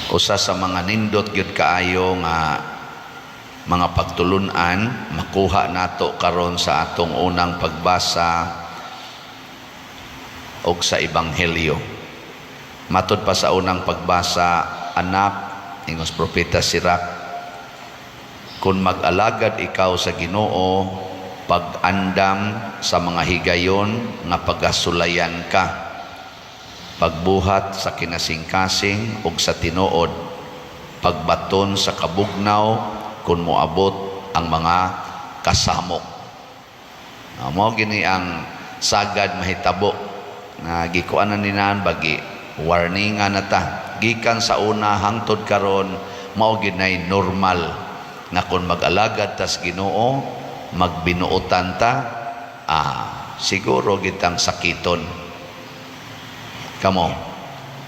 Usa sa mga nindot gyud kaayo nga mga pagtulunan makuha nato karon sa atong unang pagbasa og sa ebanghelyo. Matod pa sa unang pagbasa, anak, ingos propeta Sirach, kung mag-alagad ikaw sa Ginoo, pag-andam sa mga higayon nga pagasulayan ka, pagbuhat sa kinasingkasing ug sa tinuod, pagbaton sa kabugnaw kung moabot ang mga kasamok. Mao gini ang sagad mahitabo na gikuanan ninan bagi warningan nata gikan sa una hangtod karon. Mao ginay normal nga kung mag-alagad tas Ginoo magbinuotan ta, siguro gitang sakiton kamo.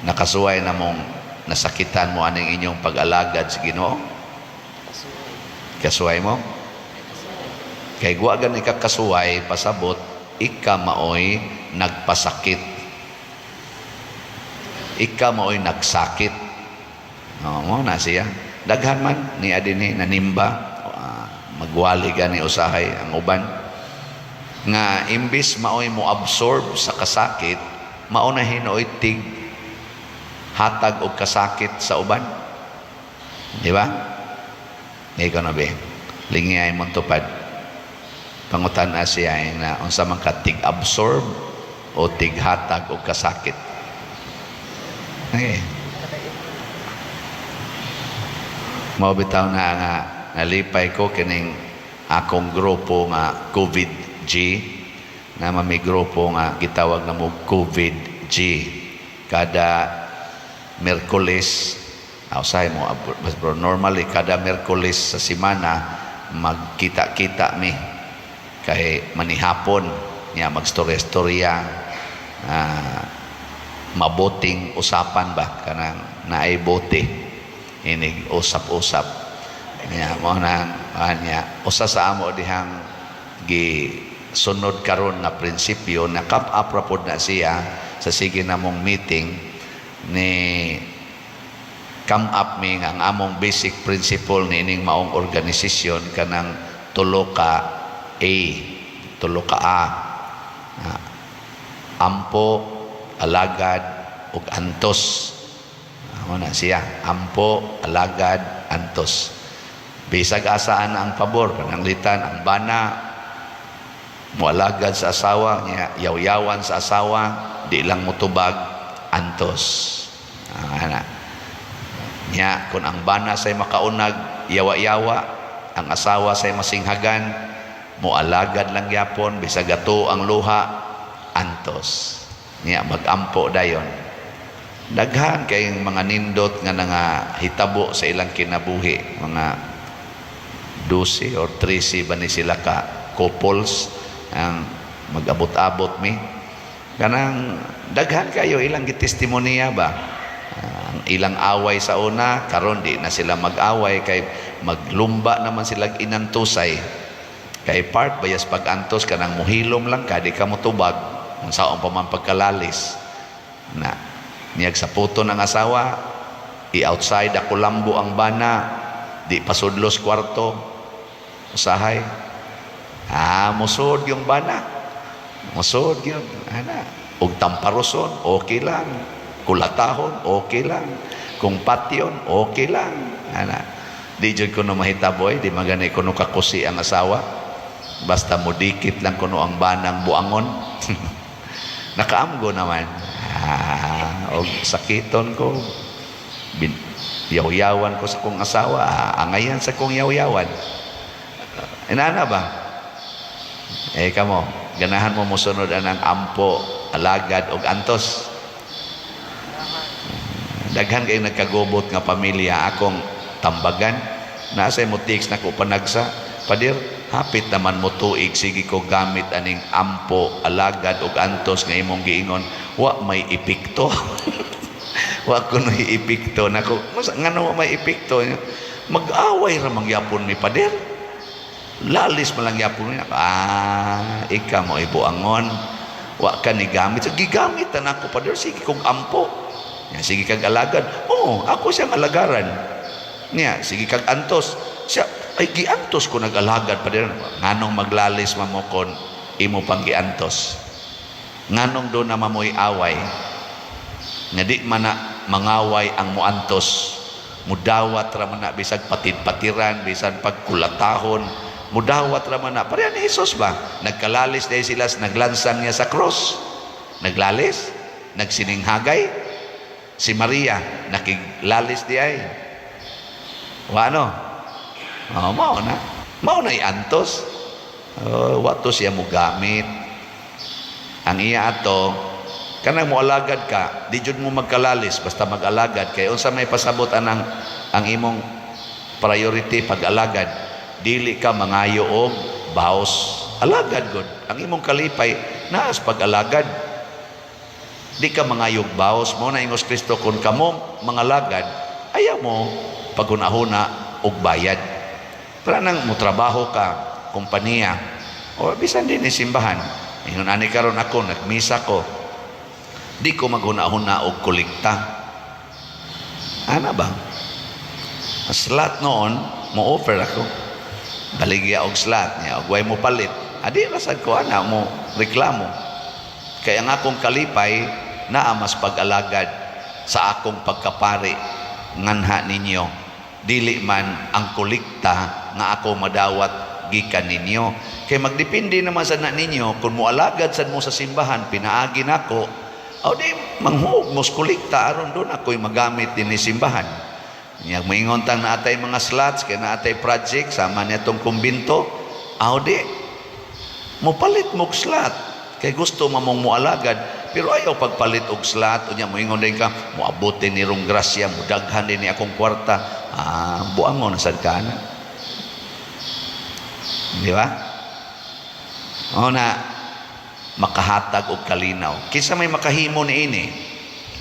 Nakasuway na mong nasakitan mo aning inyong pag-alagad sa Ginoo? Kasuway mo? Kay guwagan ikakasuway pasabot ika maoy nagpasakit, ika maoy nagsakit. Mo na siya daghan man ni adini nanimba, magwali gani usahay ang uban nga imbis maoy mo absorb sa kasakit, mao na hinoy tig hatag og kasakit sa uban, di ba? Ikaw na be lingiyay mong tupad pangutan siya na unsa man ka tig absorb o tig hatag og kasakit. Okay. Mao bitaw na nga nalipay ko kining akong grupo nga COVID-G, na may grupo nga gitawag na mo COVID-G. Kada Miyerkules, usahay mo, normally kada Miyerkules sa semana magkita-kita mi kay manihapon niya magstorya-storya, mabuting usapan ba kanang naay bote inig usap-usap niya mo nang niya usa sa amo dihang gisunod karon na prinsipyo na kap-up pod na siya sa sige namong meeting ni come up mi nga ang among basic principle ni ining maong organisasyon kanang tulo ka A, ampo, alagad ug antos. Amo na siya, ampo, alagad, antos. Bisag asaan ang pabor kanang litan ang bana mualagad sa asawa niya, yaw-yawan sa asawa, di lang mutubag, antos. Ana niya kung ang bana say makaunag, yawa-yawa, ang asawa say masinghagan, mualagad lang yapon, bisag ato ang luha, antos. Niya magampo dayon. Daghan kayong mga nindot nga hitabo sa ilang kinabuhi, mga 12 or 13 ba ni sila ka couples ang mag-abot-abot mi. Kanang daghan kayo ilang gitestimonya ba? Ang ilang away sa una, karon di na sila mag-away kay maglumba naman sila inantusay. Kay part bayas pag-antos kanang muhilom lang ka, di ka motubag ang saong pa man pagkalalis na niyag sa puto ng asawa, i-outside ako lambo ang bana, di pasudlos kwarto, usahay, musod yung bana, musod yung ug tamparoson, okay lang, kulatahon, okay lang, kung patyon, okay lang, di dyan ko no mahitaboy, di maganay ko no kakusi ang asawa, basta mo dikit lang kuno ang banang buangon. Nakaamgo naman. Og sakiton ko. Yaw-yawan ko sa kong asawa. Angayan sa kong yaw-yawan. Inana ba? Kamo, ganahan mo musunod anang ampo, alagad og antos. Daghan kay nagkagubot nga pamilya akong tambagan. Nasay mo tiks na ko panagsa. Padir, hapit naman mo tuig, sige ko gamit aning ampo, alagad ug antos nga imong giingon, wa may epekto. Wa ko no epekto nako. Ngano may epekto? Mag-away ra mangyapon mi pader. Lalis man lang yapon mi. Ika mo ibuangon. Wa ka ni gamit. Gigamit na ako pader, sige kong ampo. Nya sige kag alagad. Oo, ako siyang alagaran. Nya sige kag antos. Siya ay giantos ko nag-alagad pa din. Nganong maglalis mamokon imo pang giantos. Nganong do na mamoy away. Nga di man na mangaway ang muantos. Mudawat ra man na bisag patid-patiran, bisag pagkulatahon, mudawat ra man na. Pareha ni Jesus ba? Nagkalalis dahil sila, naglansang niya sa cross. Naglalis, nagsininghagay. Si Maria, nakiglalis di ay. Wano? Oh, mao na. Mao na iantos. Wato siya mo gamit. Ang iya ato, kanang mo alagad ka, di jud mo magkalalis basta mag-alagad kay unsa may pasabot ang imong priority pag-alagad, dili ka mangayo og baos. Alagad gud ang imong kalipay naas pag-alagad. Di ka mangayog baos. Mo na ingos Kristo kun kamo mangalagad, ayaw mo paghuna-huna og bayad. Para nang mo trabaho ka kompanya o bisan din ni simbahan. Ingon ani karon ako nagmisa ko, di ko maghuna-huna og kolekta. Ana ba? Slot noon, mo offer ako. Baligya og slot niya, og way mo palit. Adi rasad ko ana mo reklamo. Kaya ang akong kalipay naa mas pag-alagad sa akong pagkapari nganha ninyo. Dili man ang kolekta nga ako madawat gikan ninyo. Kay magdepende naman sa na ninyo kung mualagad sad mo sa simbahan pinaagi nako. O di manghug mos kolekta aron doon ako'y magamit din ni simbahan. Nya moingon tang naatay mga slots kay naatay project sama nitong kumbinto. O di mo palit mo slot kay gusto mamong mualagad pero ayaw pagpalit og slot unya moingon din ka moabotin ni rong grasya mo daghan din ni akong kwarta. Buang mo na sad kana. Di ba? O na makahatag og kalinaw. Kinsa may makahimo niini?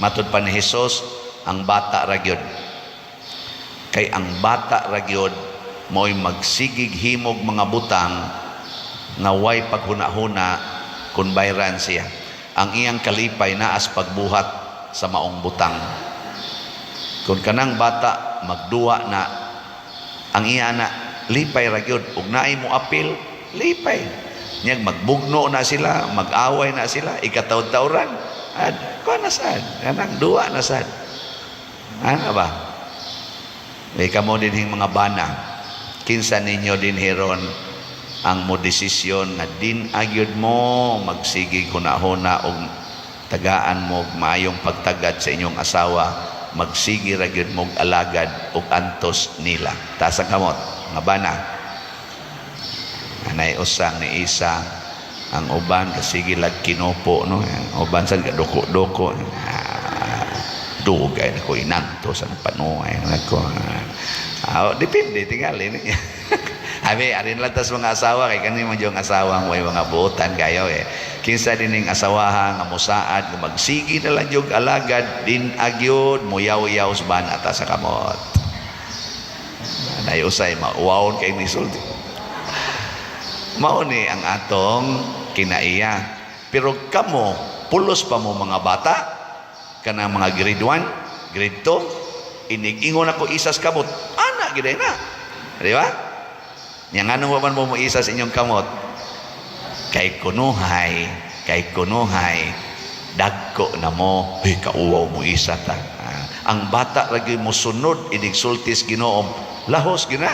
Matud pa ni Hesus, ang bata ra gyud. Kay ang bata ra gyud mo'y magsigig himog mga butang nga way paghuna-huna kun bayran siya. Ang iyang kalipay naas pagbuhat sa maong butang. Kung kanang bata magduwa na ang iya na lipay ra gyud ug naay mo apil, lipay. Nyag magbugno na sila, mag-away na sila, ikataw-tawran. Kuha na sad, kanang duwa na sad. Ano ba? Ika mo din mga bana, kinsa ninyo din heron ang mo desisyon na din agyod mo magsigig hunahuna og tagaan mo maayong pagtagad sa inyong asawa, magsigi ra gyud mo alagad og antos nila. Taas ang kamot, mga bana. Anay usang ni isa ang uban kasigi lag kinopo no, uban sad doko-doko. Dugay na ko inanto sa panuay nako. Depende tingali ni. Abi arin lang tas mga asawa kay kani man yung asawa mo mga buotan kayo kinsa dining asawaha nga mosaad nga magsigi na lang yung alagad din agyod muyaw-yaw sa banata sa kamot. Anay usay mauwawon kay ni sulti. Mao ni ang atong kinaiya. Pero kamo pulos pa mo mga bata kana mga grade 1, grade 2, inig-ingon ako isas kamot. Ana gid na. Di ba? Nya nganong man mo isas inyong kamot? Kay kunuhay dagko na mo, kauwaw mo isa ta. Ang bata lagi mo sunod inig sultis Ginoom, lahos gina.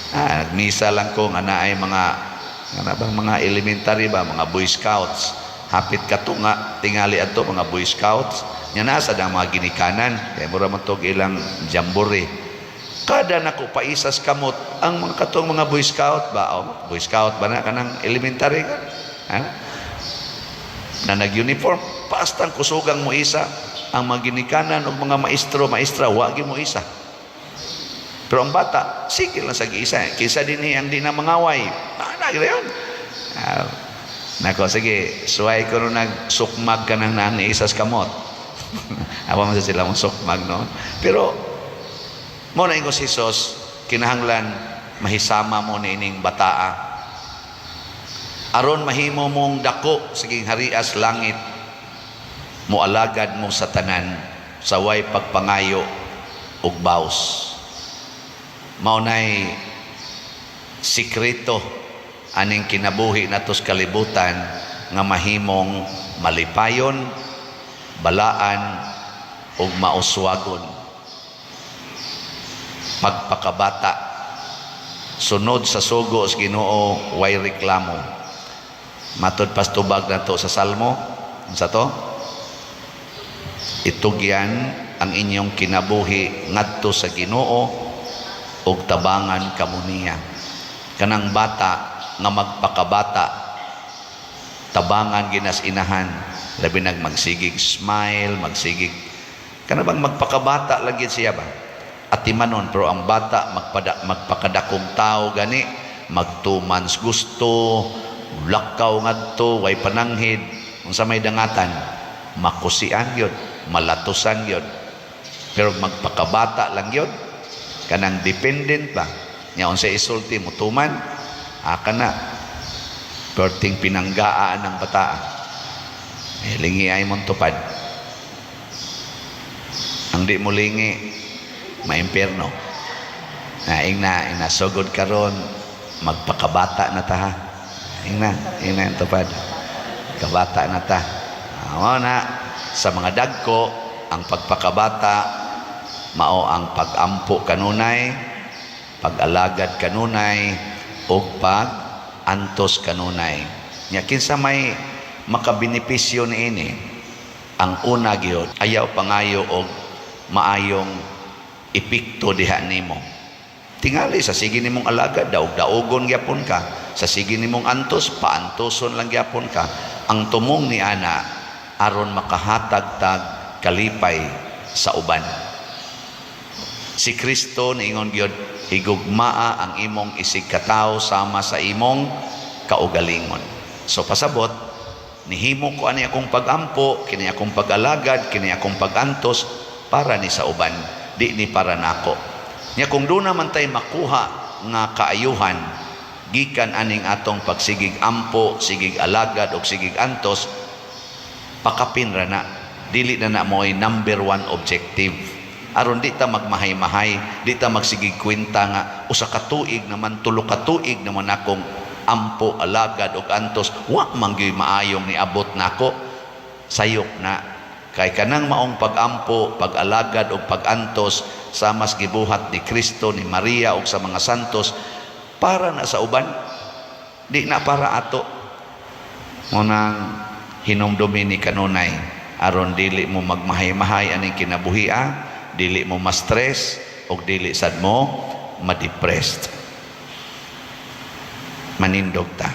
Nagmisa lang ko nga naay mga elementary ba, mga Boy Scouts. Hapit katunga tingali adto mga Boy Scouts. Nya nasa dang mga ginikanan, kay mura man tog ilang jamboree. Kada nako paisas kamot ang mga katong mga Boy Scout ba, Boy Scout ba na kanang elementary ka? Na nag-uniform, paastang kusugang mo isa ang mga ginikanan o mga maestra, wagi mo isa. Pero ang bata, sige lang sa isa. Kisa din ang di na mangaway. Yun. Nako, sige, suway ko rin nagsukmag ka ng nani isas kamot. Apa man sila mong sukmag, no? Pero, mo na ingos Hesus, kinahanglan, mahisama mo ni ining bataa. Aron mahimo mong dako, siging harias langit. mualagad mo sa tanan sa way pagpangayo ug baos. Maunay sikreto aning kinabuhi natos kalibutan nga mahimong malipayon, balaan ug mauswagon. Pagpakabata, sunod sa sugo sa Ginoo, way reklamo. Matod pastubag nato sa Salmo, sa to, itugyan ang inyong kinabuhi ngadto sa Ginoo ug tabangan kamo niya. Kanang bata nga magpakabata, tabangan ginas-inahan, labi nag magsigig smile, magsigig kana bang magpakabata lagi siya ba? Atimanon, pero ang bata magpakadakong tao gani, magtumans gusto, lakaw ngadto, way pananghid, unsa may dangatan, makusian yun, malatusan yun. Pero magpakabata lang yun, kanang dependent pa. Nya unsa isulti mo tuman, aka na. Perting pinanggaan ng bata. Lingi ay mong tupad. Ang di mo lingi, maimpierno. Ina sugod karon, magpakabata na ta ha. Ina yung tupad. Kabata na ta. Na, sa mga dagko, ang pagpakabata, mao ang pag-ampo kanunay, pag-alagad kanunay, o pag-antos kanunay. Nya kinsa may makabenepisyo niini, ang una gyud ayaw pangayo og maayong epekto diha nimo. Tingali sa sige nimong alagad, daog-daogon gyapon ka. Sa sige nimong antos, paantoson lang gyapon ka. Ang tumong ni ana aron makahatag-tag kalipay sa uban. Si Kristo niingon gyud, higugmaa ang imong isig katawo sama sa imong kaugalingon. So pasabot, nihimo ko ani akong pagampo, kini akong pag-alagad, kini akong pagantos para ni sa uban, di ni para nako. Nya kung doon naman tayo makuha nga kaayuhan gikan aning atong pagsigig ampo, sigig alagad o sigig antos, pakapin ra na, dili na mo'y number one objective. Aron di ta magmahay-mahay, di ta magsigig kwenta nga usa ka tuig naman, tulo ka tuig naman akong ampo, alagad o antos, wa man gyud maayong niabot nako. Sayop na kay kanang maong pagampo, pag-alagad o pag-antos sa mas gibuhat ni Kristo, ni Maria o sa mga santos para na sa uban, di na para ato. Munang hinumdumi ni kanunay aron dili mo magmahay-mahay aning kinabuhia, dili mo ma-stress o dili sad mo ma-depressed. Manindog ta.